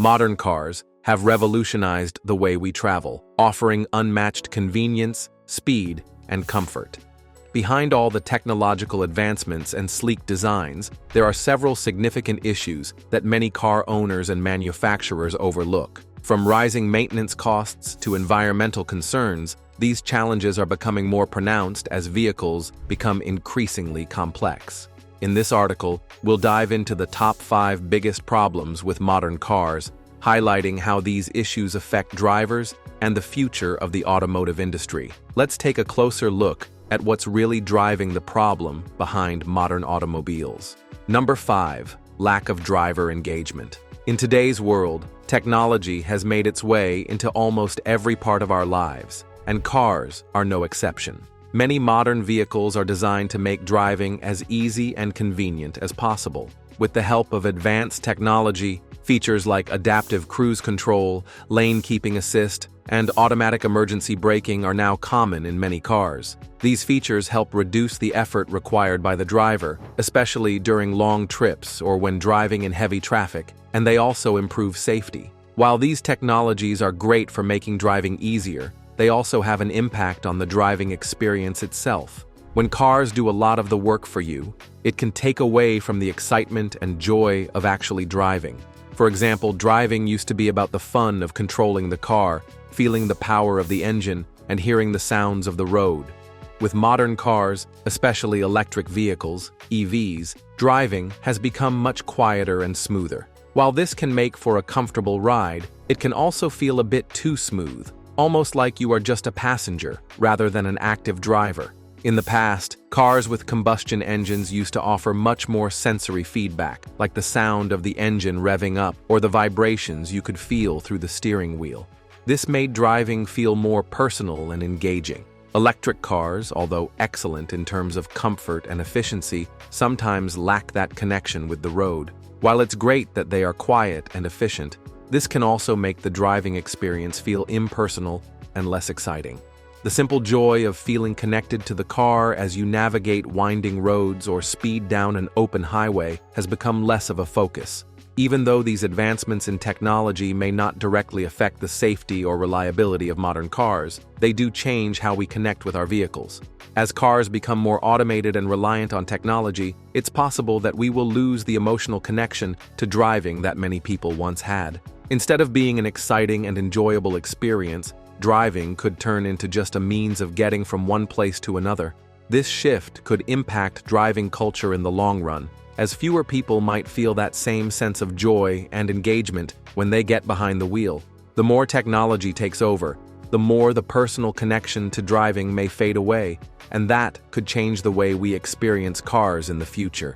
Modern cars have revolutionized the way we travel, offering unmatched convenience, speed, and comfort. Behind all the technological advancements and sleek designs, there are several significant issues that many car owners and manufacturers overlook. From rising maintenance costs to environmental concerns, these challenges are becoming more pronounced as vehicles become increasingly complex. In this article, we'll dive into the top 5 biggest problems with modern cars, highlighting how these issues affect drivers and the future of the automotive industry. Let's take a closer look at what's really driving the problem behind modern automobiles. Number 5. Lack of driver engagement. In today's world, technology has made its way into almost every part of our lives, and cars are no exception. Many modern vehicles are designed to make driving as easy and convenient as possible. With the help of advanced technology, features like adaptive cruise control, lane keeping assist, and automatic emergency braking are now common in many cars. These features help reduce the effort required by the driver, especially during long trips or when driving in heavy traffic, and they also improve safety. While these technologies are great for making driving easier, they also have an impact on the driving experience itself. When cars do a lot of the work for you, it can take away from the excitement and joy of actually driving. For example, driving used to be about the fun of controlling the car, feeling the power of the engine, and hearing the sounds of the road. With modern cars, especially electric vehicles, EVs, driving has become much quieter and smoother. While this can make for a comfortable ride, it can also feel a bit too smooth, almost like you are just a passenger rather than an active driver. In the past, cars with combustion engines used to offer much more sensory feedback, like the sound of the engine revving up or the vibrations you could feel through the steering wheel. This made driving feel more personal and engaging. Electric cars, although excellent in terms of comfort and efficiency, sometimes lack that connection with the road. While it's great that they are quiet and efficient, this can also make the driving experience feel impersonal and less exciting. The simple joy of feeling connected to the car as you navigate winding roads or speed down an open highway has become less of a focus. Even though these advancements in technology may not directly affect the safety or reliability of modern cars, they do change how we connect with our vehicles. As cars become more automated and reliant on technology, it's possible that we will lose the emotional connection to driving that many people once had. Instead of being an exciting and enjoyable experience, driving could turn into just a means of getting from one place to another. This shift could impact driving culture in the long run, as fewer people might feel that same sense of joy and engagement when they get behind the wheel. The more technology takes over, the more the personal connection to driving may fade away, and that could change the way we experience cars in the future.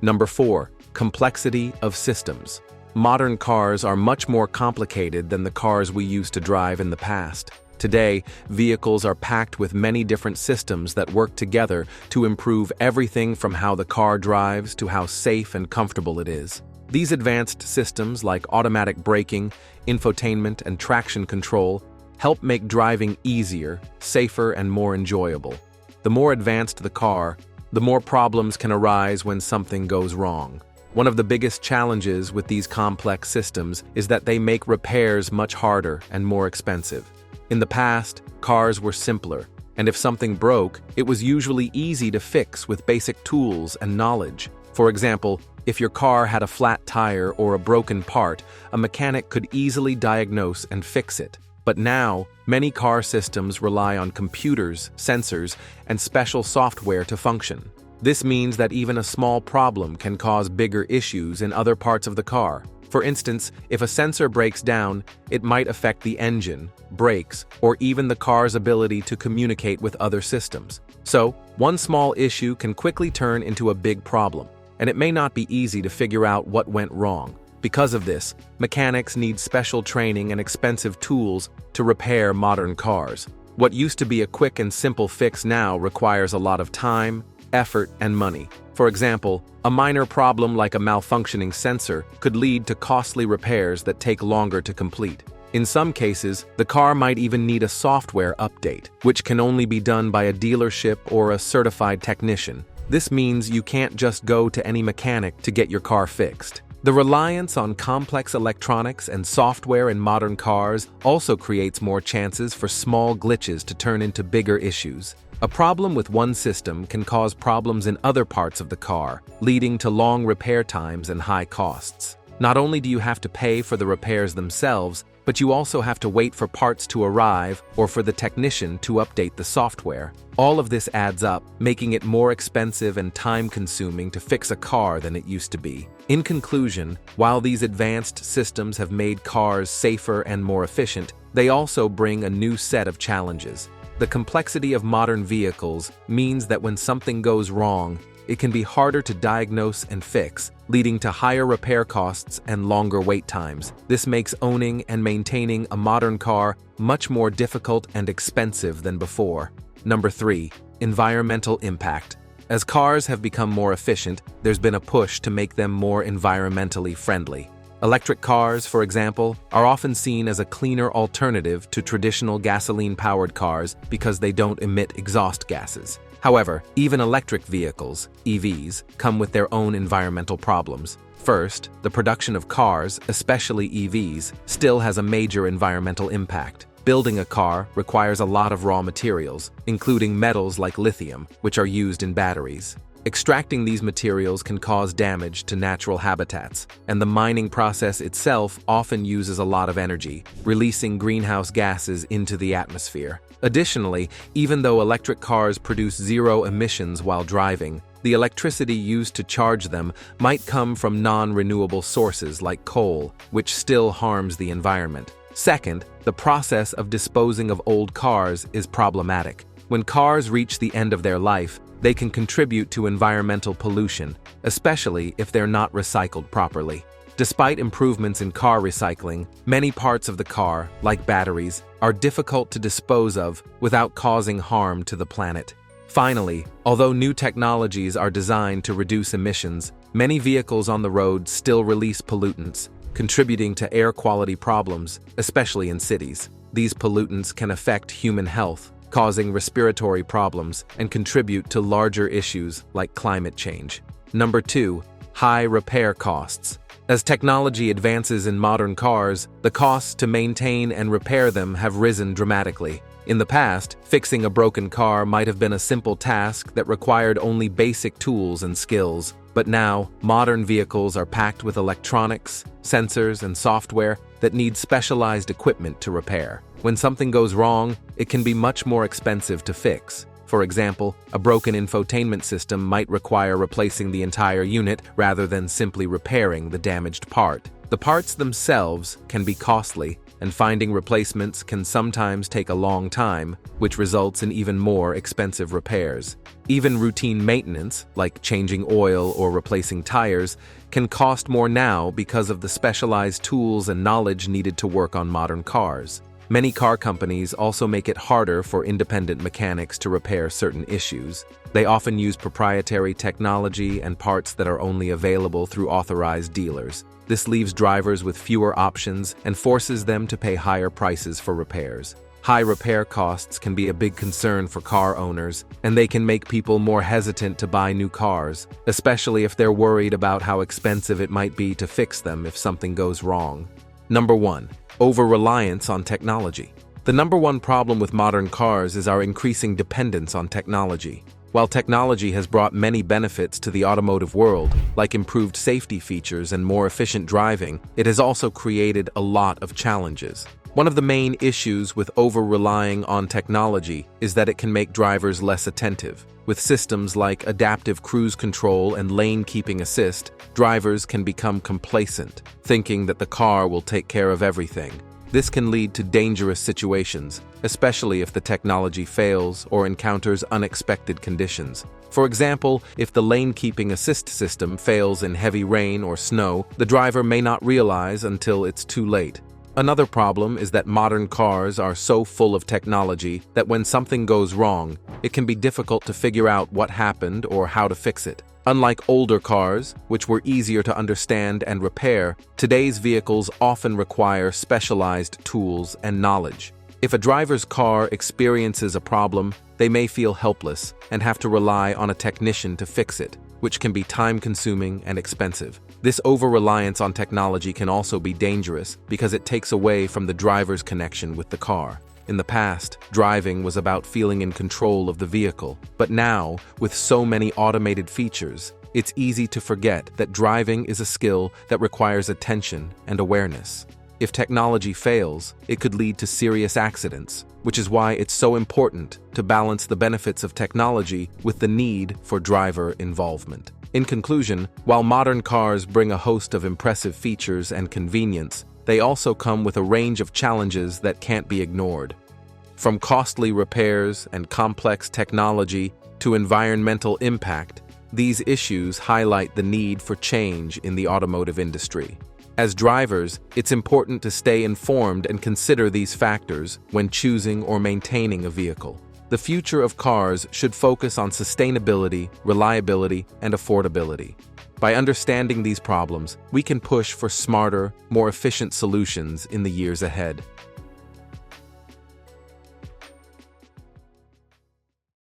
Number 4. Complexity of systems. Modern cars are much more complicated than the cars we used to drive in the past. Today, vehicles are packed with many different systems that work together to improve everything from how the car drives to how safe and comfortable it is. These advanced systems like automatic braking, infotainment, and traction control help make driving easier, safer, and more enjoyable. The more advanced the car, the more problems can arise when something goes wrong. One of the biggest challenges with these complex systems is that they make repairs much harder and more expensive. In the past, cars were simpler, and if something broke, it was usually easy to fix with basic tools and knowledge. For example, if your car had a flat tire or a broken part, a mechanic could easily diagnose and fix it. But now, many car systems rely on computers, sensors, and special software to function. This means that even a small problem can cause bigger issues in other parts of the car. For instance, if a sensor breaks down, it might affect the engine, brakes, or even the car's ability to communicate with other systems. So, one small issue can quickly turn into a big problem, and it may not be easy to figure out what went wrong. Because of this, mechanics need special training and expensive tools to repair modern cars. What used to be a quick and simple fix now requires a lot of time, effort, and money. For example, a minor problem like a malfunctioning sensor could lead to costly repairs that take longer to complete. In some cases, the car might even need a software update, which can only be done by a dealership or a certified technician. This means you can't just go to any mechanic to get your car fixed. The reliance on complex electronics and software in modern cars also creates more chances for small glitches to turn into bigger issues. A problem with one system can cause problems in other parts of the car, leading to long repair times and high costs. Not only do you have to pay for the repairs themselves, but you also have to wait for parts to arrive or for the technician to update the software. All of this adds up, making it more expensive and time-consuming to fix a car than it used to be. In conclusion, while these advanced systems have made cars safer and more efficient, they also bring a new set of challenges. The complexity of modern vehicles means that when something goes wrong, it can be harder to diagnose and fix, leading to higher repair costs and longer wait times. This makes owning and maintaining a modern car much more difficult and expensive than before. Number 3. Environmental impact. As cars have become more efficient, there's been a push to make them more environmentally friendly. Electric cars, for example, are often seen as a cleaner alternative to traditional gasoline-powered cars because they don't emit exhaust gases. However, even electric vehicles, EVs, come with their own environmental problems. First, the production of cars, especially EVs, still has a major environmental impact. Building a car requires a lot of raw materials, including metals like lithium, which are used in batteries. Extracting these materials can cause damage to natural habitats, and the mining process itself often uses a lot of energy, releasing greenhouse gases into the atmosphere. Additionally, even though electric cars produce zero emissions while driving, the electricity used to charge them might come from non-renewable sources like coal, which still harms the environment. Second, the process of disposing of old cars is problematic. When cars reach the end of their life, they can contribute to environmental pollution, especially if they're not recycled properly. Despite improvements in car recycling, many parts of the car, like batteries, are difficult to dispose of without causing harm to the planet. Finally, although new technologies are designed to reduce emissions, many vehicles on the road still release pollutants, contributing to air quality problems, especially in cities. These pollutants can affect human health, causing respiratory problems and contribute to larger issues like climate change. Number 2. High repair costs. As technology advances in modern cars, the costs to maintain and repair them have risen dramatically. In the past, fixing a broken car might have been a simple task that required only basic tools and skills. But now, modern vehicles are packed with electronics, sensors, and software that need specialized equipment to repair. When something goes wrong, it can be much more expensive to fix. For example, a broken infotainment system might require replacing the entire unit rather than simply repairing the damaged part. The parts themselves can be costly, and finding replacements can sometimes take a long time, which results in even more expensive repairs. Even routine maintenance, like changing oil or replacing tires, can cost more now because of the specialized tools and knowledge needed to work on modern cars. Many car companies also make it harder for independent mechanics to repair certain issues. They often use proprietary technology and parts that are only available through authorized dealers. This leaves drivers with fewer options and forces them to pay higher prices for repairs. High repair costs can be a big concern for car owners, and they can make people more hesitant to buy new cars, especially if they're worried about how expensive it might be to fix them if something goes wrong. Number 1. Over-reliance on technology. The number one problem with modern cars is our increasing dependence on technology. While technology has brought many benefits to the automotive world, like improved safety features and more efficient driving, it has also created a lot of challenges. One of the main issues with over-relying on technology is that it can make drivers less attentive. With systems like adaptive cruise control and lane-keeping assist, drivers can become complacent, thinking that the car will take care of everything. This can lead to dangerous situations, especially if the technology fails or encounters unexpected conditions. For example, if the lane-keeping assist system fails in heavy rain or snow, the driver may not realize until it's too late. Another problem is that modern cars are so full of technology that when something goes wrong, it can be difficult to figure out what happened or how to fix it. Unlike older cars, which were easier to understand and repair, today's vehicles often require specialized tools and knowledge. If a driver's car experiences a problem, they may feel helpless and have to rely on a technician to fix it. which can be time-consuming and expensive. This over-reliance on technology can also be dangerous because it takes away from the driver's connection with the car. In the past, driving was about feeling in control of the vehicle, but now, with so many automated features, it's easy to forget that driving is a skill that requires attention and awareness. If technology fails, it could lead to serious accidents, which is why it's so important to balance the benefits of technology with the need for driver involvement. In conclusion, while modern cars bring a host of impressive features and convenience, they also come with a range of challenges that can't be ignored. From costly repairs and complex technology to environmental impact, these issues highlight the need for change in the automotive industry. As drivers, it's important to stay informed and consider these factors when choosing or maintaining a vehicle. The future of cars should focus on sustainability, reliability, and affordability. By understanding these problems, we can push for smarter, more efficient solutions in the years ahead.